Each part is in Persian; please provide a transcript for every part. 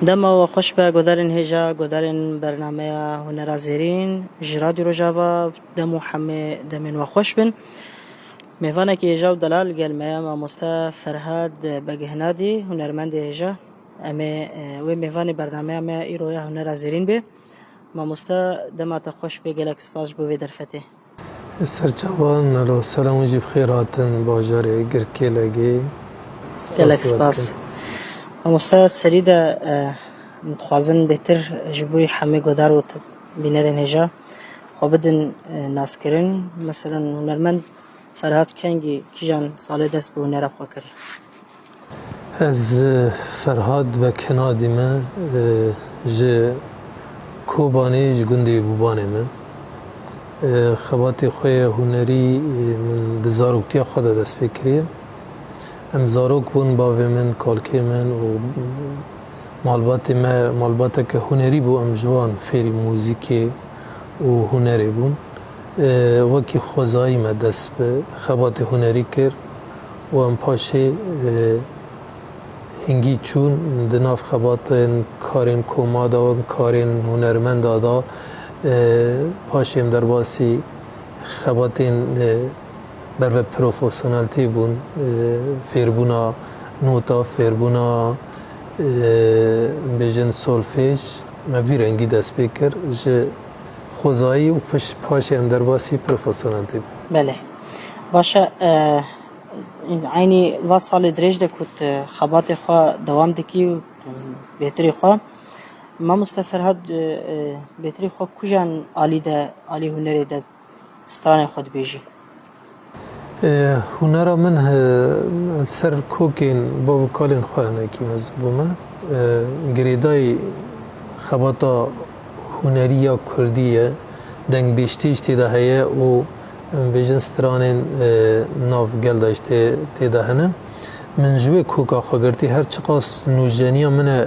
دم و خوش به گذرن هجا گذرن برنامه هنر زیرین جرادی رجابا دم و همه دمن و خوش بن میوانه که هجا و دلال گل ما مستا فرهاد بگهنادی هنرمند هجا اما و میوان برنامه ما ایرویا هنر زیرین به ما مستا دم تا خوش به گلکس فاش بو درفته سرچوان الو سلام و جیب خیراتن باجاره گرکی لگی گلکس پاس مستا سرید متخوازن بهتر جبوی همه گذر و بینرین هجا خوابدن ناس کرن مثلا هنرمند فرهاد کنگی کی جان سال دست به هنر خوا کری از فرهاد به کنادی من ج کوبانی ج گندی بوبانی من خواتی خوی هنری من دزاروکتی خود دست بکریه ام زاروک بون باوی من کالکی من و مالبات که هنری بو ام جوان فیری موزیکی و هنری بون وکی خوزایی ما دست به خبات هنری کرد و ام پاشه هنگی چون دناف خبات کارین کومادا و کارین هنرمند دادا پاشه ام در باسی خباتین بر پروفسیونالتی بون فیربونا نوتا فیربونا بیشن سولفیج مبی رنگی دست بکر ج خوزایی و پاشه ام در باسی پروفسیونالتی بله باشه عینی و سال درج دکوت خبات خوا دوام دکی و بهتری خوا ما مستفرهاد بهتری خوا کجان عالی هنری ده ستان خود بیجی هنر من سر کوکین با وکالین خوانه کی مزبومه گریدای خباتا هنری یا کردیه دنگ بیشتیش تیده هیه و بیجن سترانین ناف گل داشته تیده هنه من جوی کوکا خواگرتی هر چقاس نوجنیا من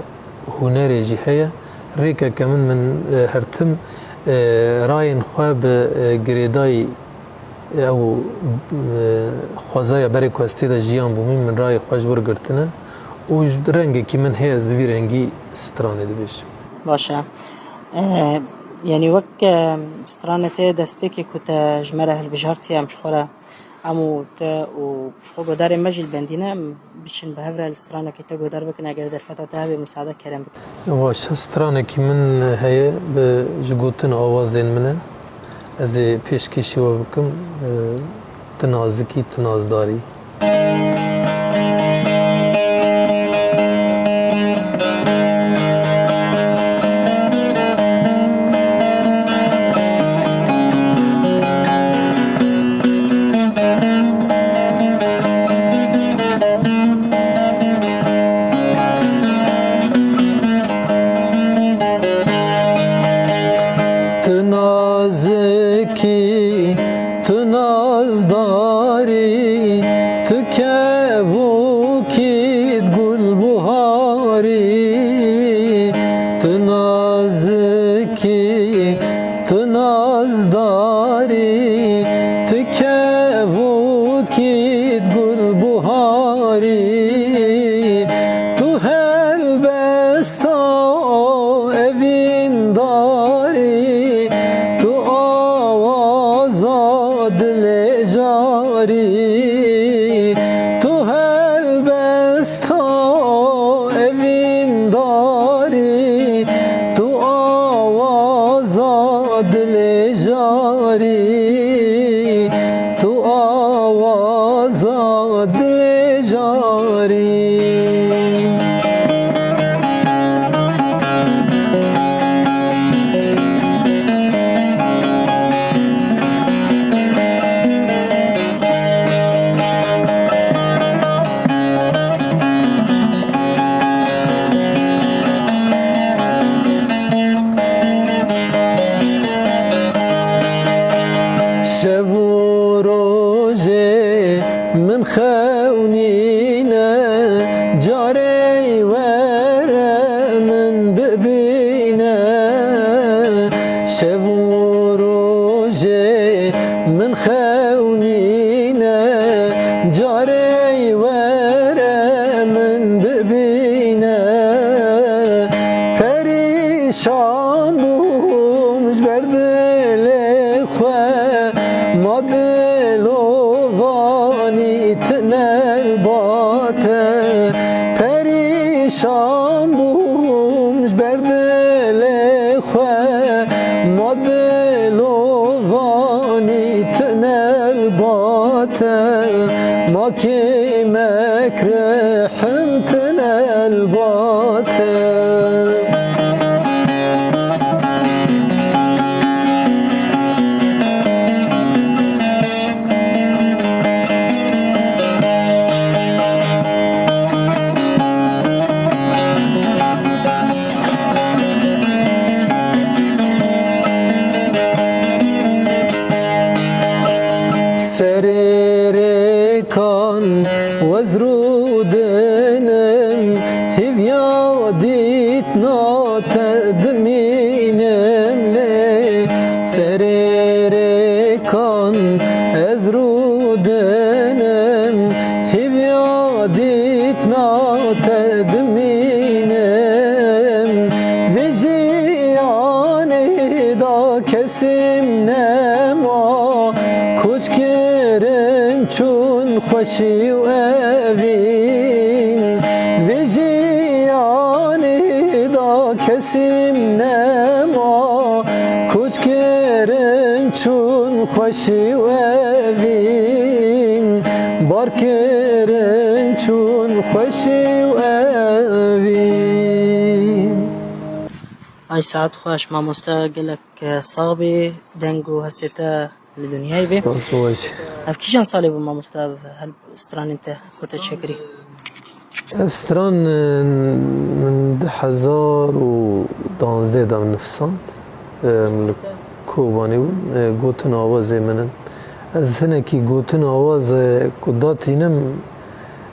هنری جی هیه ریکه که من هرتم راین خواه به گریدای او خوازای برای کوستی دا جیان بومیم من رای خوش برگرتنه و رنگی که من هیز بوی رنگی سترانه دی بیش باشه یعنی وقت سترانه تی دست بکی که جمره هل بجارتی هم شخوره امو تا و شخور گدار مجل بندینه بیشن به هفره سترانه که تا گدار بکن اگر در فتح تا به مساعده کرم بکن واشه سترانه که من هیه به جگوتن آوازین منه از پیشکشی و بکم تنازکی تنازداری پریشان بوم جبر دل خواه ما دلوانی تنل باته پریشان بوم جبر دل خواه ما دلوانی تنل باته ما که مکرحم تنل باته سريركان وزرودنم هفيا ديتنا تدمينم لي سريركان ازرودنم هفيا ديتنا تدمينم وجياني دا كسم نما كوچ چون خوشی و اوین ویجیانی دا کسیم نما کوچ کرن چون خوشی و اوین بار کرن چون خوشی و اوین ای ساعت خوش ما مستقلك صابي دنگو هستتا لدنياي بي سپاس بواش افكيشان صالي بما مستقبل هل استران انت كنت تشكري افستران من 2012 دا من نفسان کوبانی بود گوتن آوازه منن از هنکی گوتن آواز کداتینم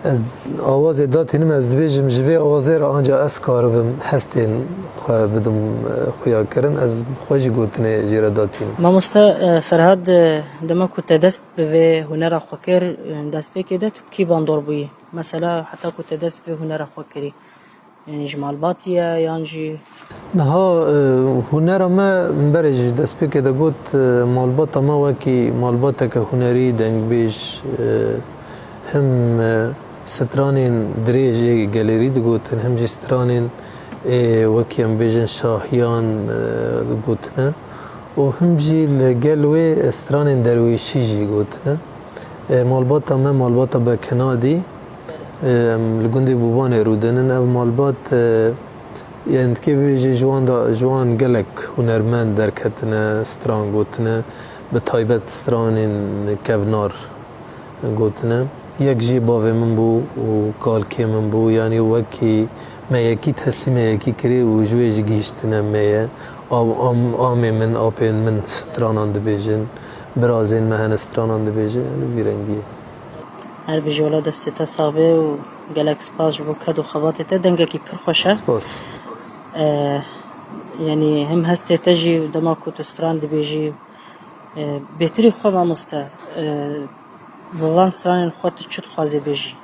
از آواز داتینم از بیجم جوی آوازه را آنجا از کاربم هستین خواه بدم خویا کرن از خوش گوتنه جیره داتینم ما فرهاد دما كنت دست به هنر خوكر دست به كده تبكي باندور بوي مثلا حتى كنت دست به هنر خوكري يعني جمال باطية يانجي نها هنر ما برج دست به كده گوت مالباتا ما وكي مالباتا که هنری دنگ بیش هم سترانين دريجي گاليري دگوتن هم جي سترانين وكي هم بيجن شاهيان دگوتنا و هم جي الگلوه سترانين درويشي جي گوتنا مالباتا ما مالباتا بكنادي لگوندي بوبان رودنن او مالبات يعني كي بيجي جوان گلك هنرمند دركتنا ستران گوتنا بتايبت سترانين كفنار گوتنا یک جی باوی من بو و کالکی من بو یعنی وکی ما یکی تسلیم یکی کری و جویج گیشتنه میه آمی من آپین من سترانان دبیجن برازین مهن سترانان دبیجن یعنی ویرنگیه هر بجولا دستتا صابه و گلک سپاس بو کد و خباتتا دنگه کی پر خوشه سپاس يعني هم هسته تجي دما كنت ستران دبيجي بهتري خو ما مستا وان ستران خود چود خوازي بيجي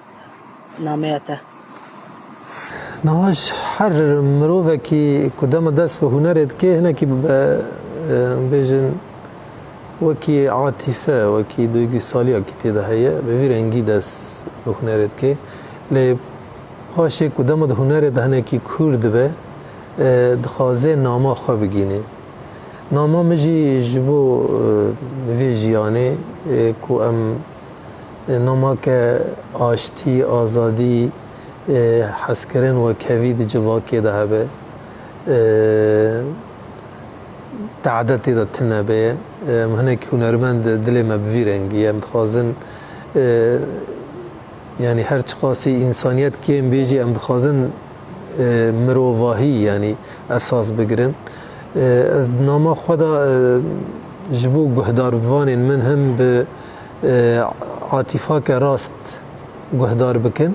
ناميته نواش هر مروفه کی کدام دست به هنرت که هنکی بیجن وکی عاطفه وکی دویگی سالیا کی تیده هیه به ویرنگی دست به هنرت که لی هاشه کدام ده هنرت هنکی کرد به دخوازه ناما خواه بگینه ناما مجی جبو ویجیانه که ام ناما که آشتی آزادی حسکرین و کوید جواکی ده به تعدادی ده تنبه مهنه که هنرمند دل مبویرنگی هم دخوازن یعنی هر چقاسی انسانیت که هم بیجی هم دخوازن مروواهی یعنی اساس بگرن از ناما خدا جبو گهدار بوانین من هم به عاطفه که راست گهدار بکن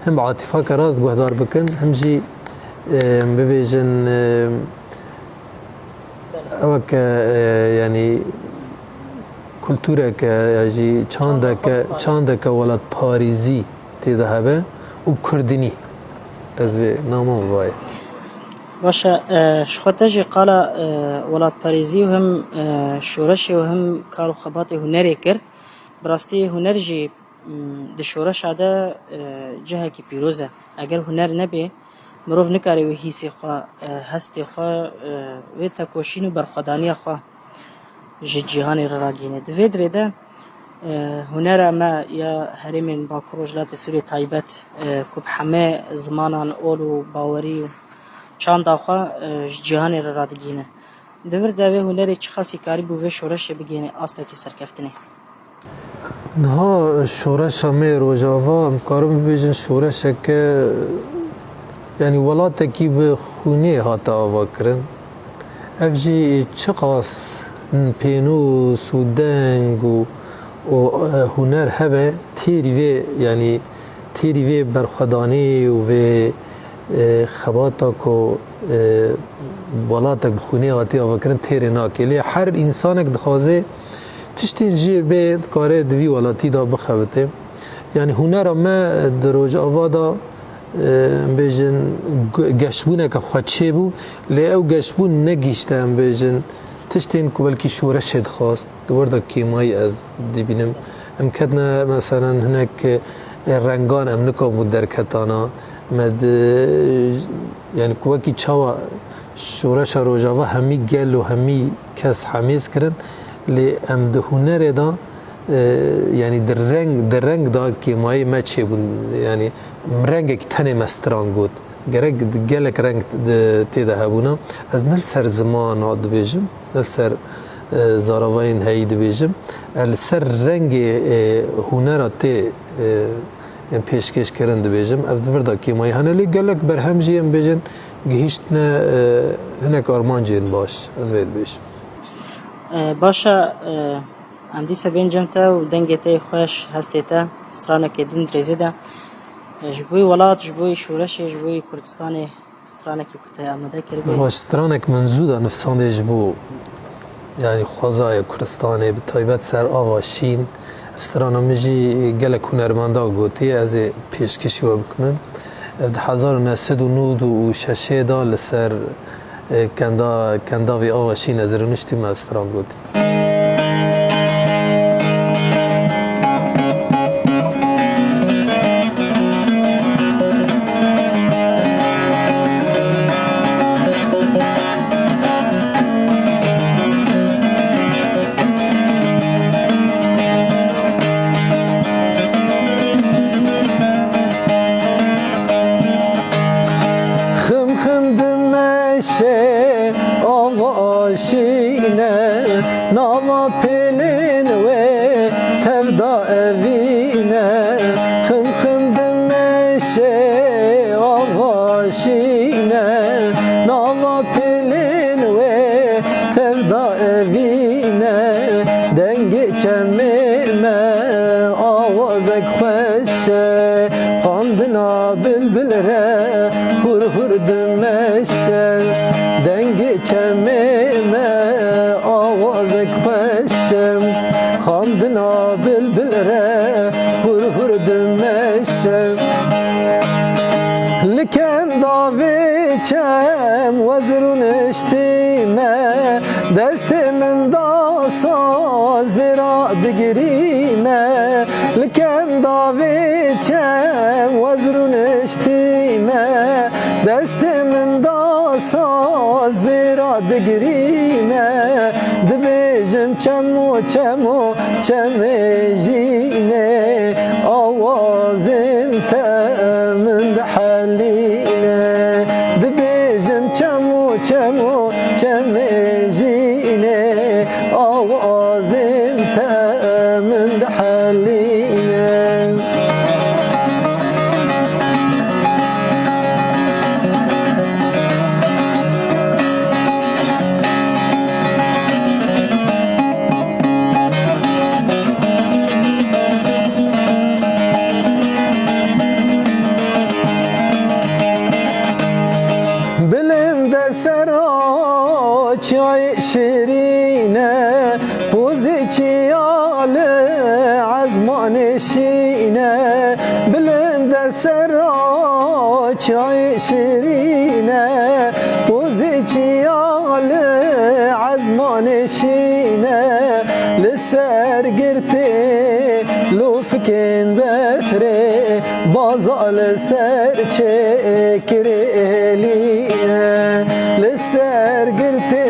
هم عاطفه که راست گهدار بکن هم جی ببیجن اوک یعنی کلتوره که جی چانده که ولد پاریزی تیده هبه و کردنی از نامه باید باشا شخوتجي قال ولات باريزي وهم شورشي وهم كارو خباطي هنري كر براستي هنرجي د شورش عده جهه کی پیروزه اگر هنر نبی مروف نکاری و هیسی خوا هستی خوا و تکوشین و برخدانی خوا جهانی را راگینه دوید ریده هنر ما یا هرمین با کروجلات سوری تایبت کب همه زمانان اولو باوری و چند آخوا جهانی را راگینه دوید دوی هنری چه خاصی کاری بو و شورش بگینه آستا کی سرکفتنه نها شورش همه روجاوا امکارم بیشن شورش که یعنی ولاته کی به خونه هاتا آوا کرن افجی چقاس پینو سودنگ و هنر هبه تیری و یعنی تیری و برخدانی و خباتا کو ولاته بخونه هاتی آوا کرن تیری ناکلی هر انسانک دخوازه تشتین جی بید کاره دوی ولاتی دا بخوته یعنی هنر ما دروج آوادا بیشن گشبونه که خودشه بو لی او گشبون نگیشته هم بیشن تشتین که بلکی شورش خواست دورده کیمایی از دی بینم ام کدنا مثلا هناك رنگان ام نکا بود در کتانا مد یعنی کوکی چاوا شورش روجاوا همی گل و همی کس حمیز کرن لی ام ده هنر دا یعنی در رنگ دا که مای ما چه بود یعنی رنگ که تنه مستران بود گلک رنگ تیده هبونا از نل سر زمان آد بیجم نل سر زاراوین هایی دی بیجم سر رنگ هنر تی پیشکش کردن دی بیجم اف دوردا که مای هنه لی گلک برهم جیم بیجن گهیشت نه هنک آرمان جین باش از وید بیجم باشا ام دیسا بینجمتا و دنگتا خوش هستیتا استرانه که دین درزیده جبوی ولات جبوی شورش جبوی کردستان استرانه که کتا آمده کرده باش استرانه که منزوده نفسانده جبو یعنی خوازای کردستانه به طایبت سر آواشین استرانه مجی گلک هنرمنده گوتی از پیشکشی و بکنم 1996 دا لسر کنداوی آواشین از رونشتی ما استران گوتی ناوا پیلین و تفدا اوینه خم خم دمشه آواشینه ناوا پیلین و تفدا اوینه دنگ چمینه آوازک خوشه خاندنا بلبل ره هر هر دمشه دنگ چمینه آوازک خوشم خاندنا بلبل ره هر هر دمشم لکن داوی چم وزرون اشتیمه دست من دا ساز ورا دگریمه لکن داوی چم وزرون اشتیمه دست من دا ساز ورا دگریمه دبیجم چمو چمو چمجینه آوازم تمن دحلینه دبیجم چمو چمو چمجینه آوازم تمن دحلینه چای شیرینه پوزی چیاله عزمانشینه بلند سرا چای شیرینه لسر چکرلینه لسر گرته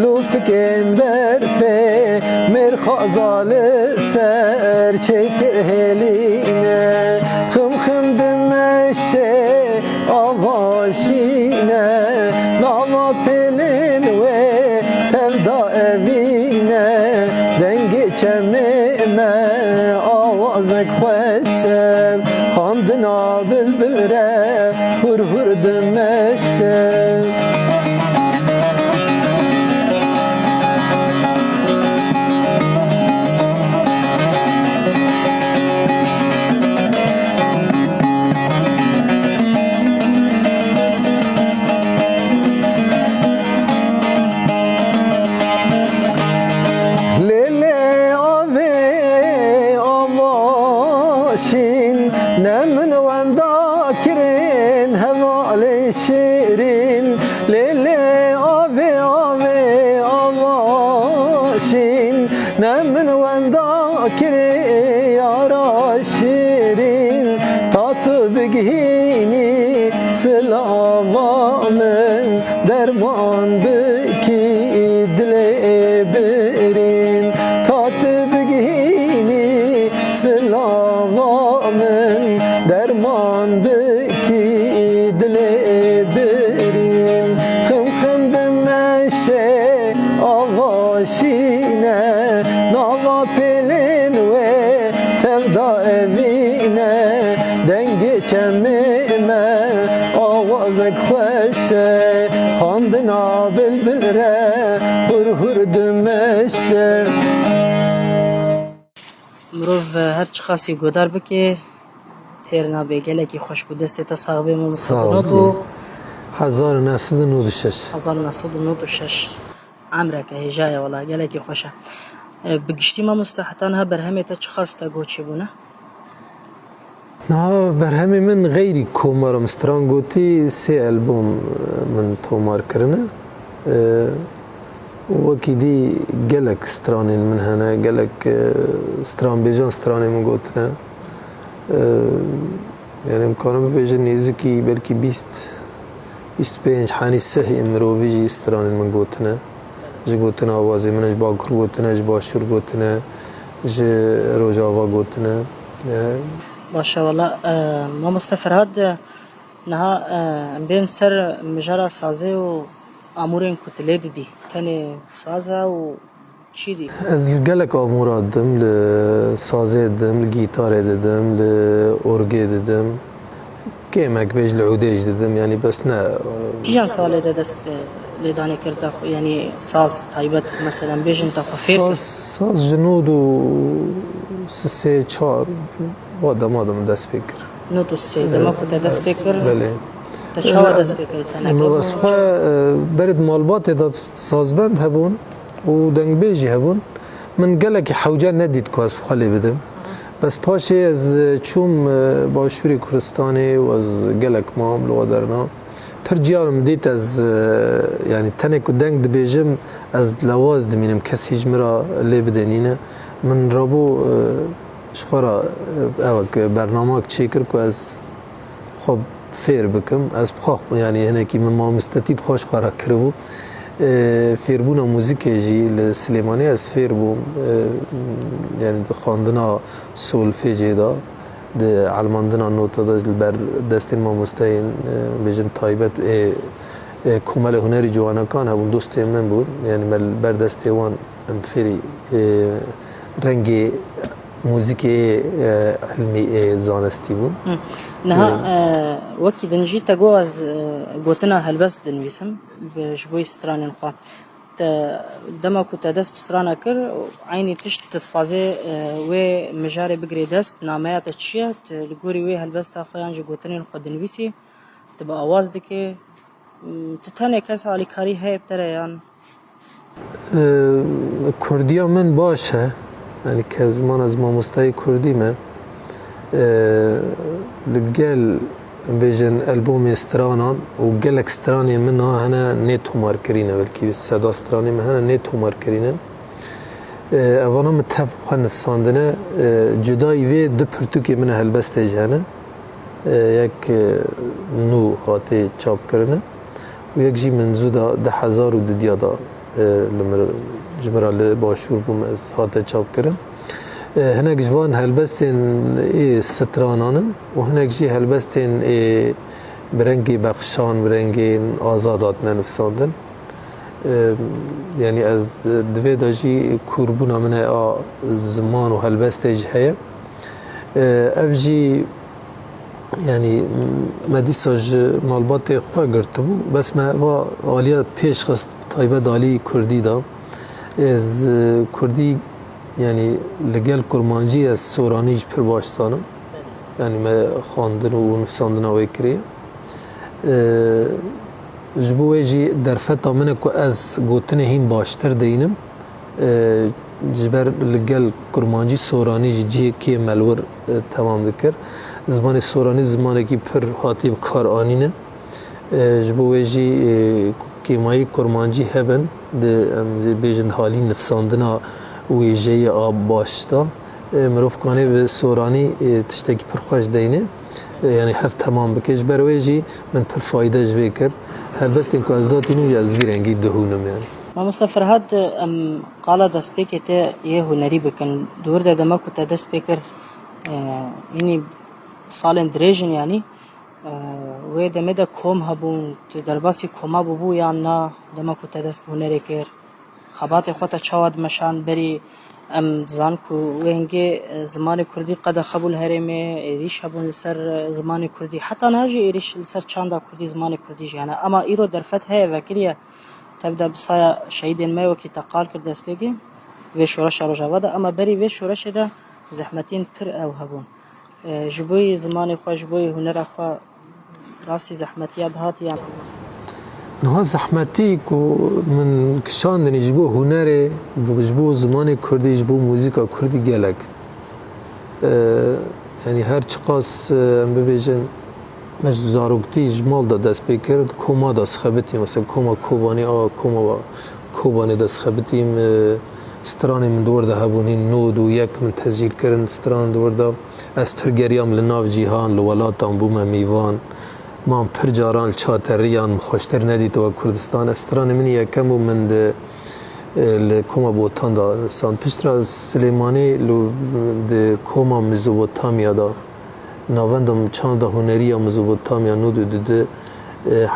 لوفکن برفه مرخازا لسر چکرلینه خم دمشه آواشینه ناوا پلن و تلدا اوینه دنگ چمه آوازک خوشم خاندنا بلبل ره هر هر دمشم نمن وندا كرين هوالي شيرين ليلي آوي آوي آواشين نمن وندا كرين يارا شيرين تاتو بگهيني سلاما من درمان بكي دلي برين تاتو بگهيني سلاما من درمان بکی دل برین خم دمشه آواشینه ناوا پلین و تلدا اوینه دنگ چمه آوازک خوشه خاندنا بلبل ره هر هر دمشه مروف هر چی خاصی گودار بکی تیرنا بگله که خوش بود دسته تصاحبه ما مستدناتو 1996 عمره که هجایه والا گله که خوشه بگشتی ما مستحتان ها برهمه تا چه خاص تا گوچی بونه؟ نه برهمه من غیری کومارم سترانگوتی 3 البوم من تومار کرنه وکی دی گلک سترانین من هنه گلک ستران بیجان سترانی من گوتنه یعنی امکانه ببیجن نیزکی بلکی 25 حانی سه امروی جی سترانین من گوتنه جی گوتنه آوازی منش باکر گوتنه جی باشور گوتنه جی روجاوا گوتنه باشه والا ما مستفرهاد نها بین سر مجرا سازه و امورین کتله دیدی تنی سازه و چی دی؟ از گلک امورا دم لسازه دم لگیتار دم لورگی دم کمک بیج لعودیج دم یعنی بس نه کیجان ساله دست لیدانه کرده یعنی ساز تایبت مثلا بیجن تا خفیر ساز جنود و سه چهار آدم دست بکر نود و سه دما کتا دست بکر بله تشاور دست بکر ما بس برد مالبات داد سازبند هبون و دنگ بیجی هبون من گلک حوجه ندید که از بخالی بدم بس پاشه از چوم باشوری کردستانی و از گلک مام لغا درنا پر جیارم دیت از یعنی تنه که دنگ دبیجم از لواز دمینم کسی هیچ مرا لی بدنینه من رابو شخورا اوک برنامه چی کرد که از خب فیر بکم از بخواه یعنی هنه که من ما مستطیب خوش خورا کربو فیربونا موزیک جی لسلیمانی از فیر بوم یعنی خواندنا سولفیجی دا ده علماندنا نوتا دا بر دستین ما مستعین بیجن تایبت کمال هنری جوانا کان هبون دوستی من بود یعنی بر دستی وان فیری رنگی موزیک علمی زانستی بود نه وقتی دنجی تگو از گوتنا هلبست دنویسم به جبوی سترانین خواه دما كنت دست بسرانا كر عيني تشت تتخوازي وي مجاري بقري دست ناميات تشيا لقوري وي هلبست اخويا انجي قوتنين خو دنويسي تبقى آواز دكي تتاني كاس علي كاري هاي بتريان كرديا من باشه يعني كزمان از ما مستعي كردي ما لقال بيجن ألبوم استرانان وقالك استراني منها هنا نيتو ماركرينا بلكي السادة استراني من هنا نيتو ماركرينا أولا متفق نفساندنا جداي في دو برتوكي منها هالبستج هنا یک نو هاتی چاپ کرنه و یک جی منزو دا 10,000 ددیا دا جمرال باشور بوم از هاته چاپ کرن هناك جوان هلبستين سترانانن و هناك جي هلبستين برنگي بخشان برنگي آزادات نفساندن يعني از دوی دا جي كوربونا من زمان و هلبستيج هيا اف جي يعني مديساج مالبات خواه گرتبو بس ما آليا پیش خست طيبه دالي كردي دا از كردي يعني لگل کرمانجی از سورانیج پر باشتانم يعني ما خواندن و نفساندن آوی کریه جبوه جی در فتا منه که از گوتن هین باشتر دینم جبر لگل کرمانجی سورانیج جی که ملور تمام دکر زمان سورانی زمانی که پر حاتیب کار آنینه جبوه جی کیمایی کرمانجی هبن بیجند حالی نفساندنا ویژه آب باشتا مروف کانی به سورانی تشتکی پر خوش دینه یعنی هفت تمام بکش برویجی من پر فایده جوی کرد هر بست این که از داتینو از ویرنگی دهونم يعني ما مصطفى هاد قال دست بيك تا يه هنري بكن دور ده دمك تا دست بيكر يعني سالن دريجن يعني و دمدا کوم هبون درباسی کوما بو یا نه دمك تا دست هنري كر خبات خود چاود مشان بری زان کو وینگه زمان کردی قد قبول هرم ایریش هبون سر زمان کردی حتی ناجی ایریش سر چاندا کردی زمان کردی جانا اما ایرو درفت های وکریه تبدا بصايا شهيدين ما وكي تقال كرد اسبيجي و شورش روجاوادا اما بري و شورش ده زحمتين پر او هبون جبوي زمان خو جبوي هنر خو راسي زحمتيات هات يعني نها زحمتی کو من کشان دنی جبو هنره جبو زمان کردی جبو موزیکا کردی گلک یعنی هر چقاس ببیجن مش زاروکتی جمال دا دست بکرد کوما دست خبتی مثلا کوما کوبانی کوما کوبانی دست خبتیم سترانی من دور ده هبونین نود و یک من تزییر کردن ستران دور ده از پرگریام لناف جیهان لولاتان بوم میوان ما پر جاران چاتریان خوشتر ندید و کردستان استران منی یکم و من د کوما بوتان دا سان پیشتر سلیمانی لو د کوما مزوبوتامیا دا ناوندم چند هنری مزوبوتامیا نود د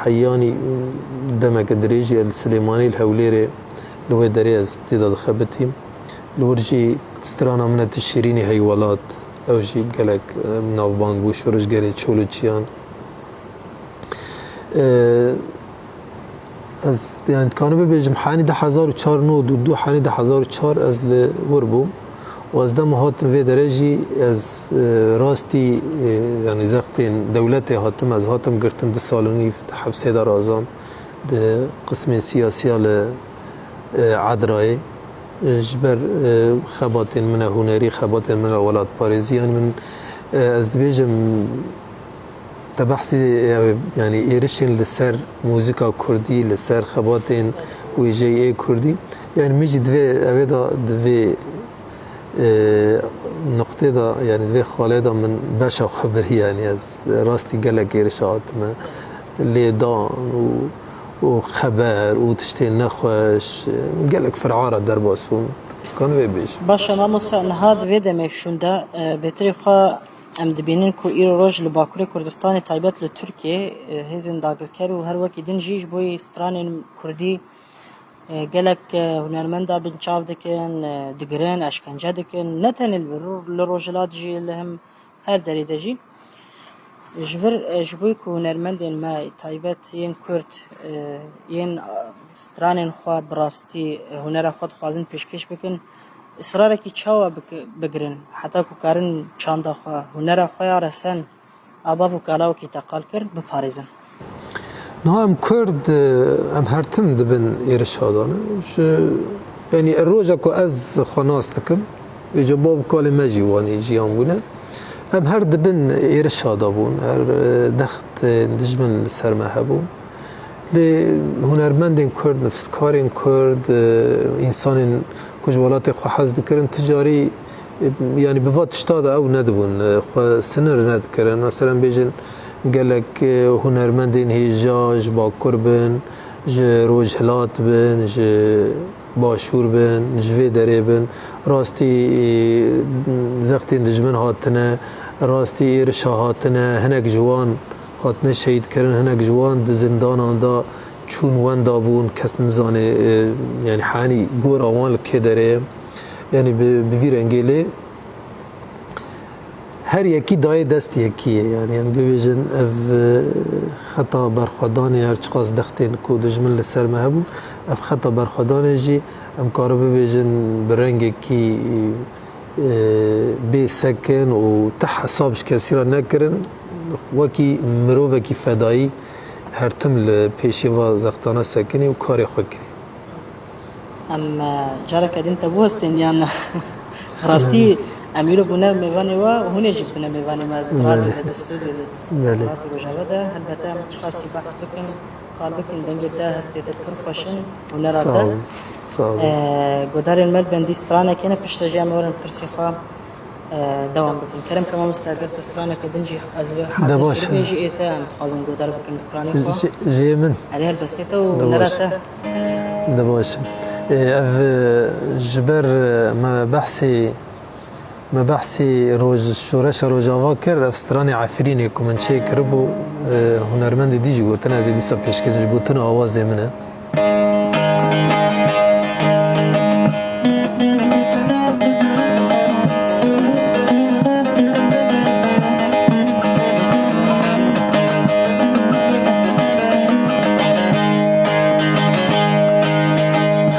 حیانی دمک دریجی سلیمانی الهولیره لو دری از تیدا خبتیم لورجی استران من تشرینی هیولات او جی گلک ناوبانگ بو شورش گری چولوچیان از يعني كانوا بيجم حاني ده 1004 نود دو حاني ده 1004 از لوربو و از دم هاتم في درجي از راستي يعني زختين دولتي هاتم از هاتم قرتن ده سالوني في حبسي دار آزام ده قسم سياسي على عدرائي جبر خباتين من هنري خباتين من ولاد باريزي يعني من از بيجم تبحثي يعني إيرشين لسر موسيقى كردي لسر خباتين ويجي كردي يعني ميجي دوي أبدا دوي نقطة دا يعني دوي خالدا من بشا خبري يعني از راستي قلق إيرشات ما اللي دان وخبر وتشتين نخوش قلق فرعارة درباس بون كانوا بيش باشا ما مسا هاد ويدا مفشوندا بطريقة ام دبینن کو ایرو روز لباکوری کردستان تایبت ل ترکیه هزین داگکر و هر وکی دین جیج بوی استران کردی گلک هنرمندا بنچاو دکن دگرن اشکنجه دکن نتن لروجلات جی لهم هر دری دجی جبوی کو هنرمندین ما تایبت ین کرد ین استران خوا براستی هنر خود خوازن پیشکش بکن اصرار کی چاو بگرن حتی کو کارن چاندا خو هنر خو رسن ابا بو کلاو کی تقال کرد بپاریزن نعم كرد ام هرتم دبن ارشادانه يعني الروجا كو از خناستكم اجابو كل ماجي واني جيام بونه ام هر دبن ارشادا بون هر دخت دجمن سرمه بون لهنرمندین کرد نفسکارین کرد انسان کجوالات خو حز دکرن تجاری يعني بفات اشتاد او ندبون خو سنر ندكرن مثلا بيجن قالك هنرمندين هيجاج با قربن ج روج هلات بن ج باشور بن جوی دره بن راستی زختین دجمن هاتنه راستی ایرشا هاتنه هنک جوان هاتنه شهید کرن هنک جوان د زندان آندا چون وان دابون کس نزانه يعني حاني گور آوان که داره يعني بویر انگیله هر یکی دای دست یکیه يعني ببیجن اف خطا برخودانی هر چقاس دختین کو دجمن لسر مهبو اف خطا برخودانی جی ام کارو ببیجن برنگ کی بی سکن و تح حسابش کسی را نکرن وکی مرو وکی فدایی هر تم لپیشی و زختانه سکنی و کاری خود کنی ام جارك انت بوستن يعني راستي اميرو بنا ميواني وهنا جيب بنا ميواني ما تراد الدستور بله وجابده البته متخاصي بحث بكن قال بكن دنجتا هستي تذكر خوشن ونرادا صعب صعب قدار المال بندي سترانا كنا بشتجا مورن ترسيخا دوام بكن كلام كما مستاجر تسترانا كدنجي ازبي حاضر بيجي ايتا خازن قدار بكن قراني جي من عليها البستيتا ونرادا دباش جبر ما بحثي روز شورش روجاوا كر استراني عفريني كمن شي كربو هنرمند ديجي قوتنا زي دي سبيش كده قوتنا آواز منه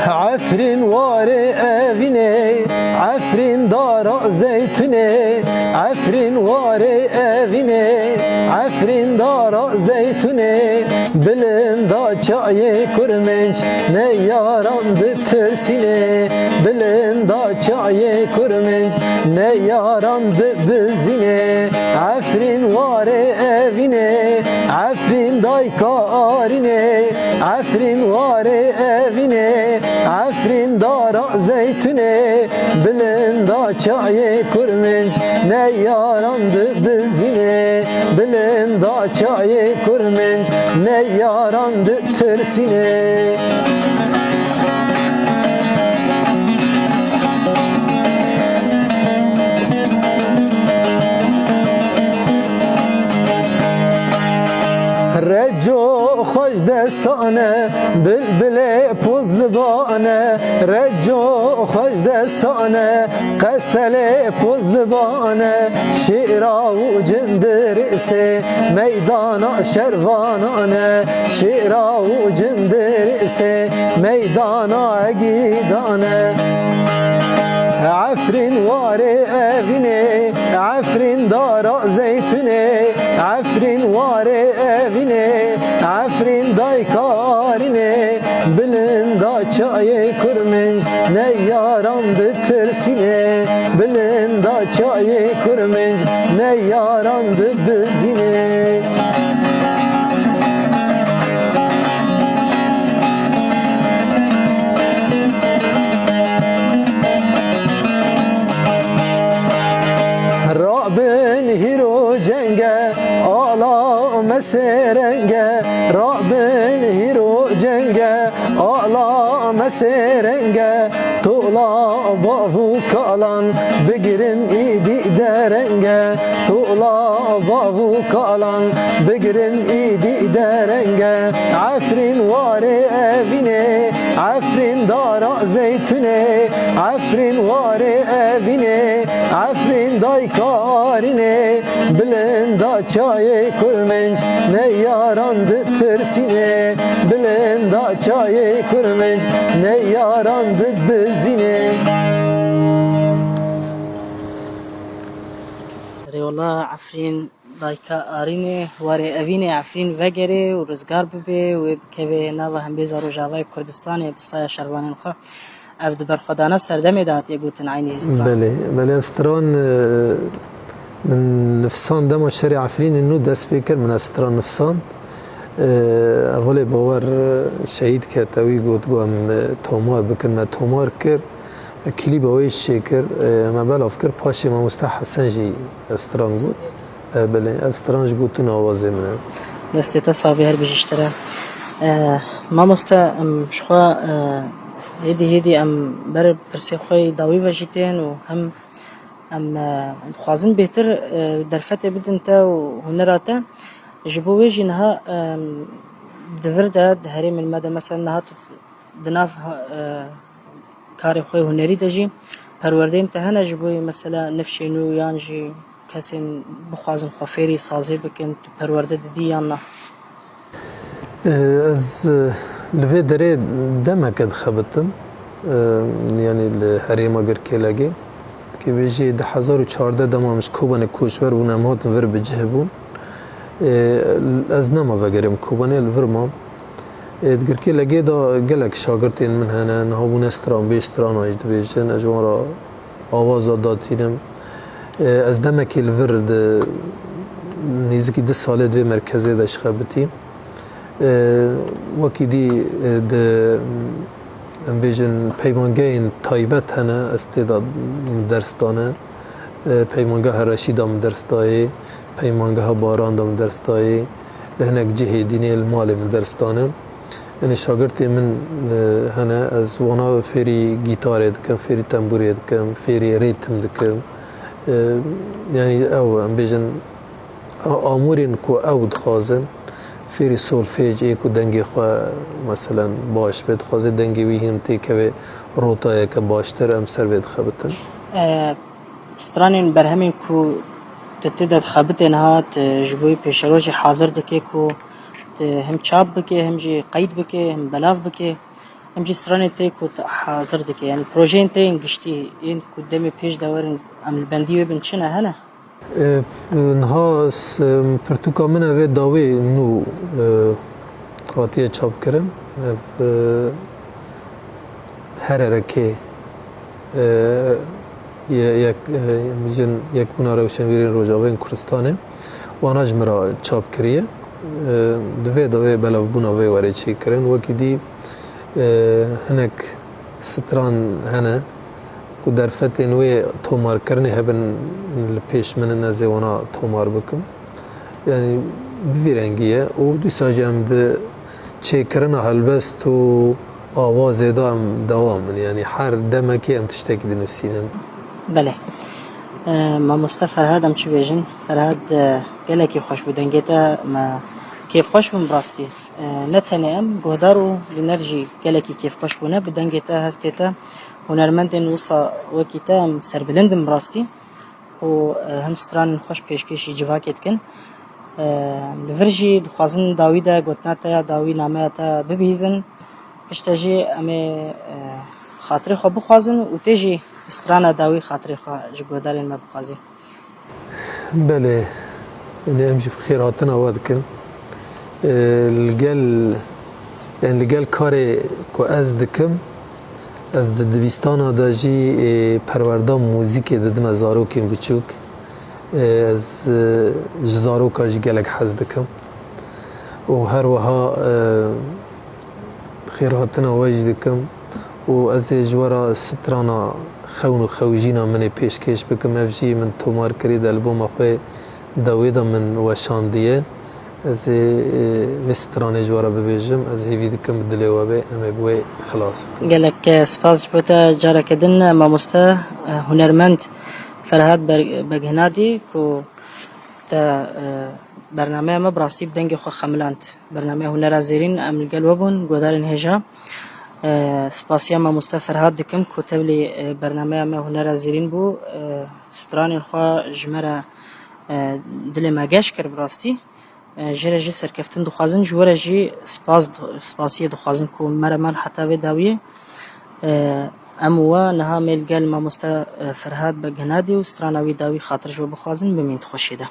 عفرين واري أبيني عفرين دار زيتوني عفرين واري أبيني عفرين دار زيتوني بلندا çayı kurmenç ne yaram bitirsine بلندا çayı kurmenç ne yaram bizine عفرين واري أبيني عفرين دايكا arine عفرين واري أبيني عفرين دار زيتوني بلندا çayı kurmenç ne yarandı bizine بلندا çayı kurmenç ne yarandı tersine رجو خوش دستانه بلبله پوزلبانه رجو خوش دستانه قستله پوزلبانه شیرا و جندرسه میدانا شروانانه شیرا و جندرسه میدانا گیدانه عفرين واري أبيني عفرين دار زيتوني عفرين واري أبيني عفرين دايكاريني بلندا çayı kurmenç ne yaram bitirsine بلندا çayı kurmenç ne yarandı bizine Rabbin hiro cenge ala meserenge Rabbin hiro cenge ala meserenge Tola bavu kalan bigirin idi derenge Tola bavu kalan bigirin idi derenge Afrin vare evine Afrin dara zeytune Afrin vare evine Afrin daykarine Bilenda çayı kurmenç ne yarandı tersine Bilenda çayı kurmenç ne yarandı bizine والله عفرين دايكا آريني واري أبيني عفرين وغيري ورزقار ببي وبكبي ناوا هم بيزا روجاواي كردستاني بصايا شروانين خا أبد برخدانا سردمي دات يقوتن عيني استران بله استران من نفسان دم الشارع عفرين إنه داس بيكر من استران نفسان أولي باور شهيد كتاوي قوت قوام تومار بكن ما تومار كر کلیپ اویش شکر ما بل افکر پاش ما مستحسن جی استران بود بله استرانج گوتون آوازه منه دستی تا صابی هر بیشتره ما شخوا هدی ام بر پرسی خوی داوی وجیتین و هم خوازن بهتر در فتح بدن تا و هنراته جبوی جنها دور داد هری من ماده مثلا نها دناف کاری خوی هنری دجی پرورده انتهانا جبوی مثلا نفشینو یانجی کسی بخوازن خفیری سازی بکن پرورده دی یا نه از لفه داره دمه کد خبتم یعنی هریم اگر کلاگی که بیشی 2014 دمامش کوبان کوچبر بودم هاتم ور بجه بون از نما وگریم کوبانه الورما ادگر کلاگی دا گلک شاگرتین من هنن هابون استران بیستران آجد بیشن اجوارا آواز دادتینم از دمه که الورد نیزکی 10 ساله دوی مرکزی داشت خبتی وکی دی ده بیشن پیمانگاه تایبت هنه استعداد درستانه پیمانگاه رشید هم درستایی پیمانگاه باران هم درستایی لهنک جهیدینی المال من درستانه یعنی شاگرتی من هنه از وانا فیری گیتار دکم فیری تنبوری دکم فیری ریتم دکم یعنی او بیشن آمورین کو او دخوازن فیری سولفیج ایکو دنگی خواه مثلا باش بید خوازه دنگی وی هم تی که روتایی که باشتر ام سر بید خبتن استرانین برهمین کو تتداد خبتن هات جبوی پیشروش حاضر دکی کو هم چاپ بکی هم جی قید بکی هم بلاف بکی هم جی استرانین تی کو حاضر دکی یعنی پروژین تی انگشتی این کو دمی پیش دورن عمل بندی و بنچنه هنه نها پرتوکا من اوه داوی نو قاطیه چاپ کرم هر رکه یک بنا روشنگیری روجاوین کردستانه واناج مرا چاپ کریه دوی بلاو بنا وی واری چی کرن وکی دی هنک ستران هنه کو در فتن وی تومار کرنه هبن پیش من نزیوانا تومار بکم یعنی بویرنگیه و دو ساجم ده چه کرنه هلبست و آواز دام دوام یعنی هر دمکی ام تشتکی دی نفسینم بله ما مصطفى فرهاد ام چی بیجن فرهاد گلکی خوش بودنگیتا ما کیف خوش بون براستی نتنه ام گهدارو لنرجی گلکی کیف خوش بونه بدنگیتا هستیتا هنرمندن وصا وكيتا سربلندن براستي و هم ستران خوش پیشکشی جواکت کن لفرجی دخوازن داوی دا گوتناتا یا داوی نامه تا ببیزن پشتاجی امی خاطر خو بخوازن و تیجی ستران داوی خاطر خو جگودارین ما بخوازی بله يعني امشي بخيراتنا وادكن لقال كاري كو از دكم از دبستان داجی پروردم موزیک دادم از زاروکیم بچوک از زاروکاش گلک حز دکم و هر وها خیراتنا واج دکم و از جوارا سترانا خون و خوجینا من پیشکش بکم افجی من تومار کرید البوم خوی دویدا من وشاندیه از وسترانه جوارا ببیجم از هیوی دکم دلی و به اما بوی خلاص گلک سپاس بوده جارا کدن ما مستا هنرمند فرهاد بگهنادی کو تا برنامه ما براستی بدنگ خو خملاند برنامه هنر زیرین عمل گلوبون گودارن هجا سپاسیا ما مستا فرهاد دکم کو تبلی برنامه ما هنر زیرین بو ستران خو جمره دل ما گش کر براستی جره جی سرکفتن دخوازن جوره جی سپاسیه دخوازن کو مرمان حتی و داویه اموا نها میل گل ما مستا فرهاد بگهنادی و سترانوی داوی خاطر جو بخوازن بمینت خوشیده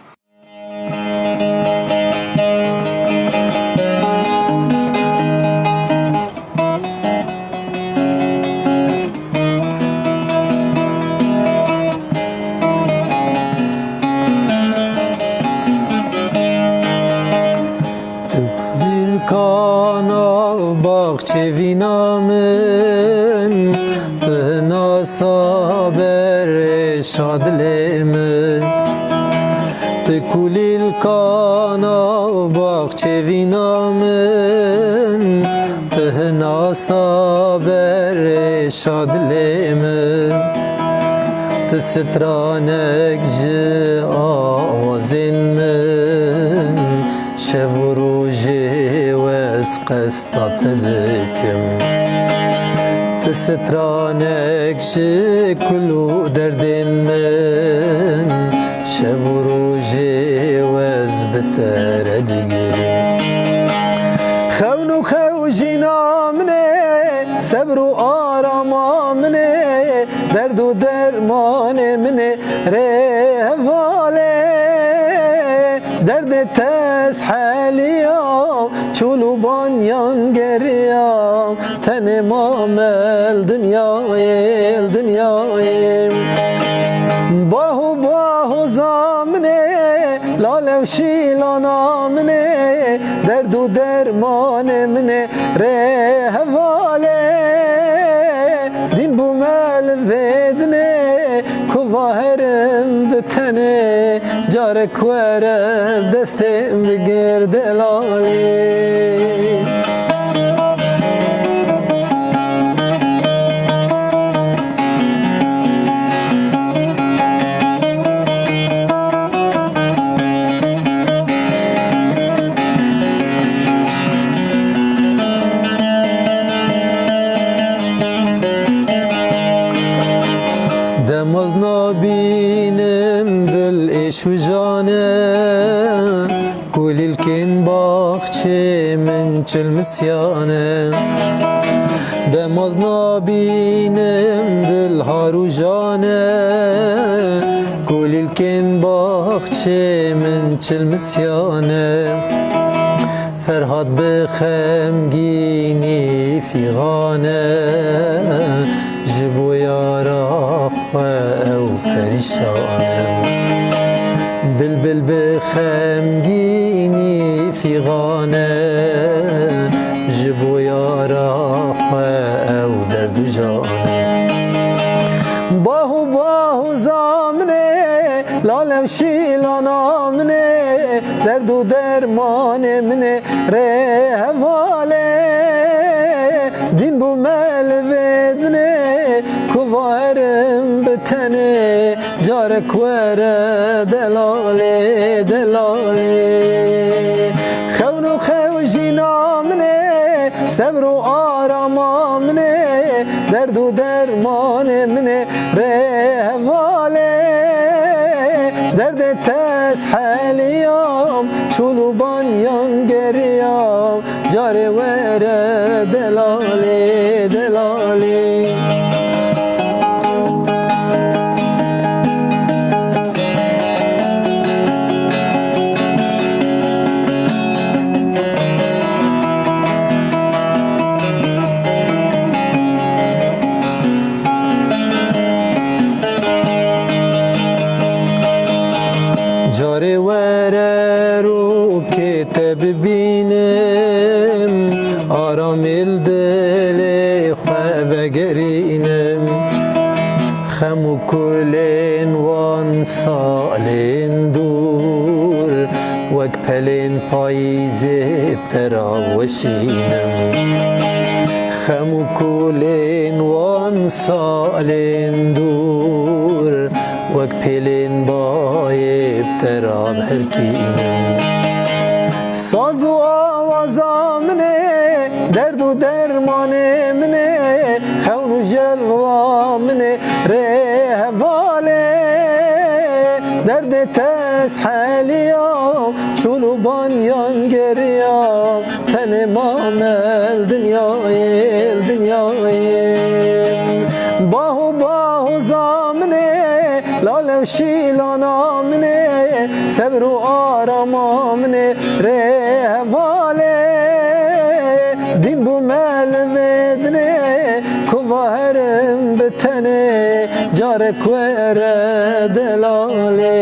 çevina min Nasa ber şadle min Kulil kana bak çevina min Nasa ber şadle min Tistranek ji avazin min Şev roji wez qestat dikim Tistranek ji kulu derdin min Şev roji wez bitere digirim Xevnu xev jina mine Sebru arama mine Derdu dermane mine Rehvale Derde teshhaliyam Çulu banyan geriyam Tenemam el dünyayim Bahu bahu zamne Lalev şilana mine Derdu dermane mine Rehvale Din bu melvedne Kuvaherim bitene Carek verem destem bigir delali Demaz nabinem dil eşu jane Kulil kin bahçe min çilmisyane Demaz nabinem dil haru jane Kulil kin bahçe min çilmisyane Ferhat be xemgini figane Jibo yara ew perişanem Bilbil be xemgini figane Jibo yara ew derdu canem Bahu bahu zamne Lalev şilana mine Derdu dermane mine Rehvale Din bu melvedne Kuvarim bitene Carek vere delale delale Xevnu xev jina mine Sebru arama mine Derdu dermane mine Rehvale Derde teshhaliyam Çulu banyan geriyam Care vere delale delale Care vere ru keteb binem Aram il dele xeve gerinem Xemu kulen wan salin dur Vek pelin payize teravşinem Xemu kulen wan salin dur Vek pelin bayib terab herkinem Sazu avaza mine Derdu dermane mine Xevnu jelva mine Rehvale Derde teshhaliyam Çulu banyan geriyam Tenemam el dünyayim Bahu bahu zamne Lalev şilana mine Sebru arama mine Rehvale Din bu melvedne Kuvaherim bitene Carek vere delale